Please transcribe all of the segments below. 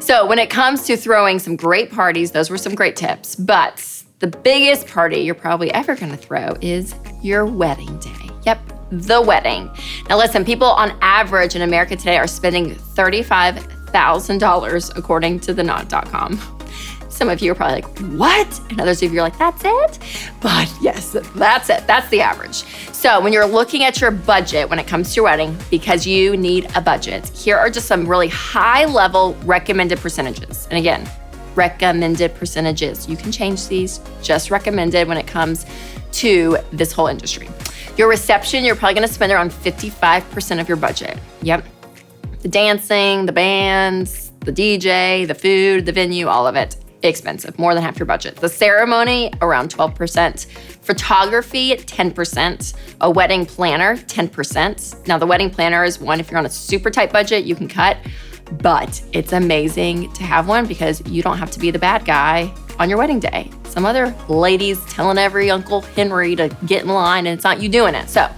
So when it comes to throwing some great parties, those were some great tips. But the biggest party you're probably ever gonna throw is your wedding day. Yep, the wedding. Now listen, people on average in America today are spending $35,000 according to theknot.com. Some of you are probably like, what? And others of you are like, that's it? But yes, that's it. That's the average. So when you're looking at your budget when it comes to your wedding, because you need a budget, here are just some really high level recommended percentages. And again, recommended percentages. You can change these, just recommended when it comes to this whole industry. Your reception, you're probably gonna spend around 55% of your budget. Yep. The dancing, the bands, the DJ, the food, the venue, all of it. Expensive, more than half your budget. The ceremony, around 12%. Photography, 10%. A wedding planner, 10%. Now the wedding planner is one, if you're on a super tight budget, you can cut, but it's amazing to have one because you don't have to be the bad guy on your wedding day. Some other ladies telling every Uncle Henry to get in line and it's not you doing it. So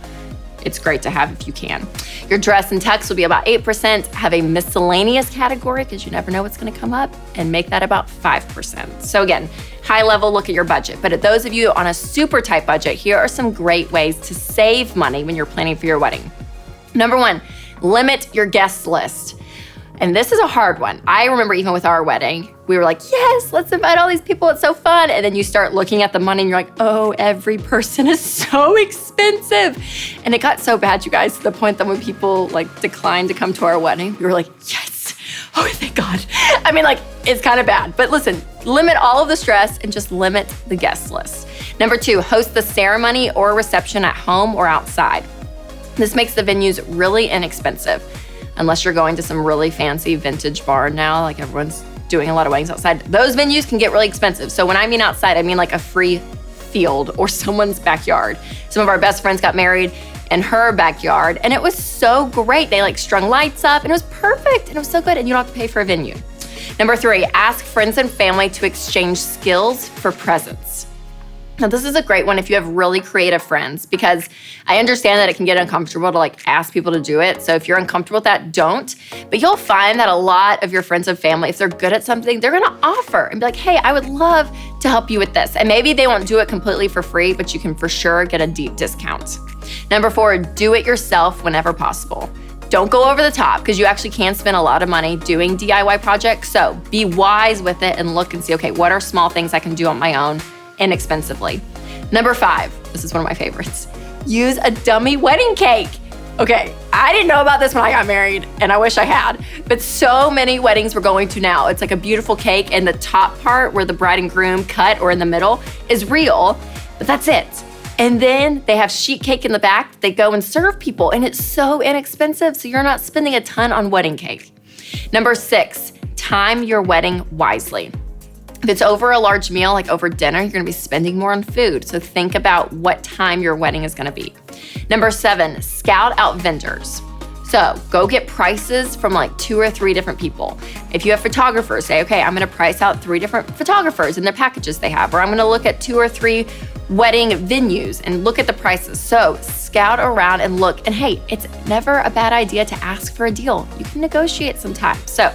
it's great to have if you can. Your dress and tux will be about 8%. Have a miscellaneous category because you never know what's gonna come up, and make that about 5%. So again, high level look at your budget. But at those of you on a super tight budget, here are some great ways to save money when you're planning for your wedding. Number one, limit your guest list. And this is a hard one. I remember even with our wedding, we were like, yes, let's invite all these people. It's so fun. And then you start looking at the money and you're like, oh, every person is so expensive. And it got so bad, you guys, to the point that when people like declined to come to our wedding, we were like, yes, oh, thank God. I mean, like, it's kind of bad. But listen, limit all of the stress and just limit the guest list. Number two, host the ceremony or reception at home or outside. This makes the venues really inexpensive. Unless you're going to some really fancy vintage bar now, like everyone's doing a lot of weddings outside. Those venues can get really expensive. So when I mean outside, I mean like a free field or someone's backyard. Some of our best friends got married in her backyard and it was so great. They like strung lights up and it was perfect and it was so good and you don't have to pay for a venue. Number three, ask friends and family to exchange skills for presents. Now, this is a great one if you have really creative friends, because I understand that it can get uncomfortable to like ask people to do it. So if you're uncomfortable with that, don't. But you'll find that a lot of your friends and family, if they're good at something, they're gonna offer and be like, hey, I would love to help you with this. And maybe they won't do it completely for free, but you can for sure get a deep discount. Number four, do it yourself whenever possible. Don't go over the top because you actually can spend a lot of money doing DIY projects. So be wise with it and look and see, okay, what are small things I can do on my own inexpensively? Number five, this is one of my favorites. Use a dummy wedding cake. Okay, I didn't know about this when I got married and I wish I had, but so many weddings we're going to now, it's like a beautiful cake and the top part where the bride and groom cut or in the middle is real, but that's it. And then they have sheet cake in the back. They go and serve people and it's so inexpensive, so you're not spending a ton on wedding cake. Number six, time your wedding wisely. If it's over a large meal, like over dinner, you're gonna be spending more on food. So think about what time your wedding is gonna be. Number seven, scout out vendors. So go get prices from like 2 or 3 different people. If you have photographers, say, okay, I'm gonna price out 3 different photographers and their packages they have, or I'm gonna look at 2 or 3 wedding venues and look at the prices. So scout around and look, and hey, it's never a bad idea to ask for a deal. You can negotiate sometimes. So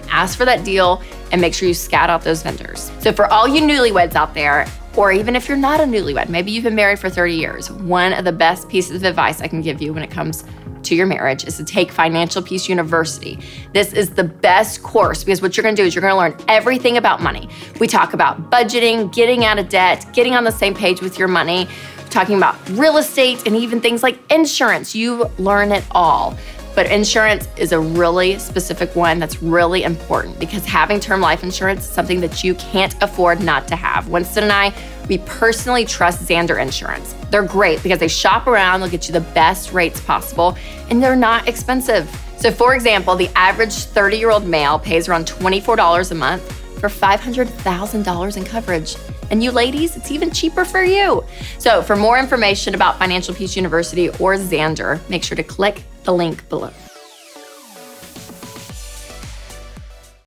ask for that deal and make sure you scout out those vendors. So for all you newlyweds out there, or even if you're not a newlywed, maybe you've been married for 30 years, one of the best pieces of advice I can give you when it comes to your marriage is to take Financial Peace University. This is the best course because what you're gonna do is you're gonna learn everything about money. We talk about budgeting, getting out of debt, getting on the same page with your money, talking about real estate and even things like insurance. You learn it all. But insurance is a really specific one that's really important because having term life insurance is something that you can't afford not to have. Winston and I, we personally trust Xander Insurance. They're great because they shop around, they'll get you the best rates possible, and they're not expensive. So for example, the average 30-year-old male pays around $24 a month for $500,000 in coverage. And you ladies, it's even cheaper for you. So for more information about Financial Peace University or Xander, make sure to click the link below.